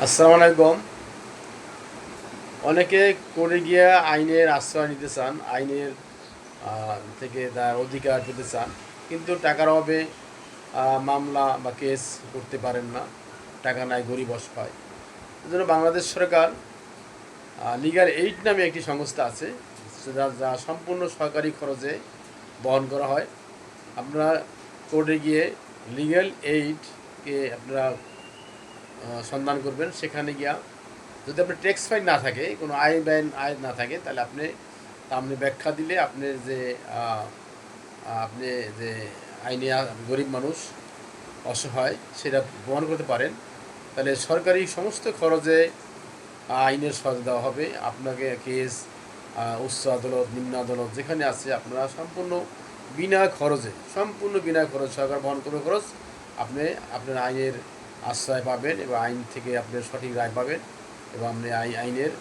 আসসালামু আলাইকুম। অনেকে করে গিয়ে আইনের আশ্রয় নিতে চান, আইনের থেকে তার অধিকার পেতে চান, কিন্তু টাকার অভাবে মামলা বা কেস করতে পারেন না। টাকা নাই, গরিব অসহায়। এজন্য বাংলাদেশ সরকার লিগ্যাল এইড নামে একটি সংস্থা আছে, যা যা সম্পূর্ণ সরকারি খরচে বহন করা হয়। আপনারা কোর্টে গিয়ে লিগ্যাল এইডকে আপনারা সন্ধান করবেন। সেখানে গিয়া যদি আপনার ট্যাক্স ফাইল না থাকে, কোনো আয় না থাকে, তাহলে আপনি ব্যাখ্যা দিলে আপনি যে আইনে গরিব মানুষ অসহায় সেটা প্রমাণ করতে পারেন। তাহলে সরকারি সমস্ত খরচে আইনের সহায়তা দেওয়া হবে আপনাকে। কেস উচ্চ আদালত, নিম্ন আদালত যেখানে আছে, আপনারা সম্পূর্ণ বিনা খরচ সরকার বহন করবে খরচ। আপনি আপনার আইনের আশ্রয় পাবেন এবং আইন থেকে আপনি সঠিক রায় পাবেন, এবং আপনি আইনের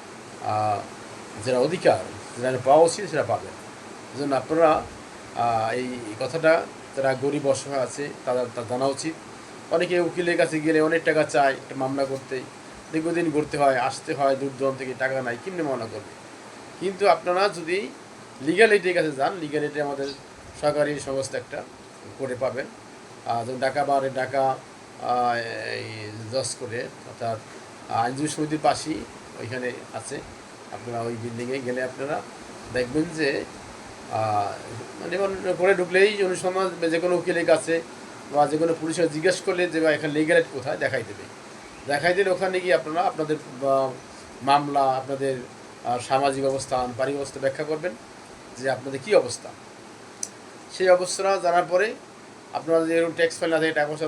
যেটা অধিকার, যেটা পাওয়া উচিত সেটা পাবেন। এজন্য আপনারা এই কথাটা যারা গরিব অসহায় আছে তাদের তা জানা উচিত। অনেকে উকিলের কাছে গেলে অনেক টাকা চায় একটা মামলা করতে, দীর্ঘদিন ঘুরতে হয়, আসতে হয়, দূর দূরান্ত থেকে, টাকা নাই, কেমনি মামলা করবে? কিন্তু আপনারা যদি লিগ্যাল এইডের কাছে যান, লিগ্যাল এইডে আমাদের সরকারি সংস্থা একটা করে পাবেন। যেমন ঢাকা এই জজ করে, অর্থাৎ আইনজীবী সমিতির পাশেই ওইখানে আছে। আপনারা ওই বিল্ডিংয়ে গেলে আপনারা দেখবেন যে মানে করে ঢুকলেই অনুসন্ধান যে কোনো উকিলের কাছে বা যে কোনো পুলিশের জিজ্ঞেস করলে যে বা এখানে লিগ্যাল এইড কোথায় দেখাই দিলে ওখানে গিয়ে আপনারা আপনাদের মামলা, আপনাদের সামাজিক অবস্থান, পারিবারিক অবস্থা ব্যাখ্যা করবেন যে আপনাদের কী অবস্থা। সেই অবস্থাটা জানার পরে আপনারা যদি এরকম ট্যাক্স ফাইল না থাকে, টাকা পয়সা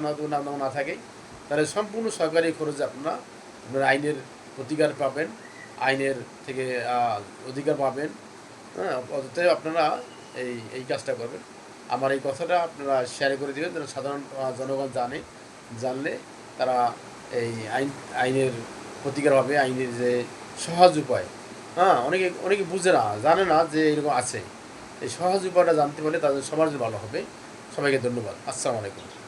না থাকে, তাহলে সম্পূর্ণ সরকারি খরচে আপনারা আইনের প্রতিকার পাবেন, আইনের থেকে অধিকার পাবেন। হ্যাঁ, অতএব আপনারা এই কাজটা করবেন। আমার এই কথাটা আপনারা শেয়ার করে দেবেন, যেন সাধারণ জনগণ জানলে তারা এই আইনের প্রতিকার হবে, আইনের যে সহজ উপায়। হ্যাঁ, অনেকে বুঝে না, জানে না যে এরকম আছে। এই সহজ উপায়টা জানতে পারলে তাদের সবার জন্য ভালো হবে। সবাইকে ধন্যবাদ। আসসালামু আলাইকুম।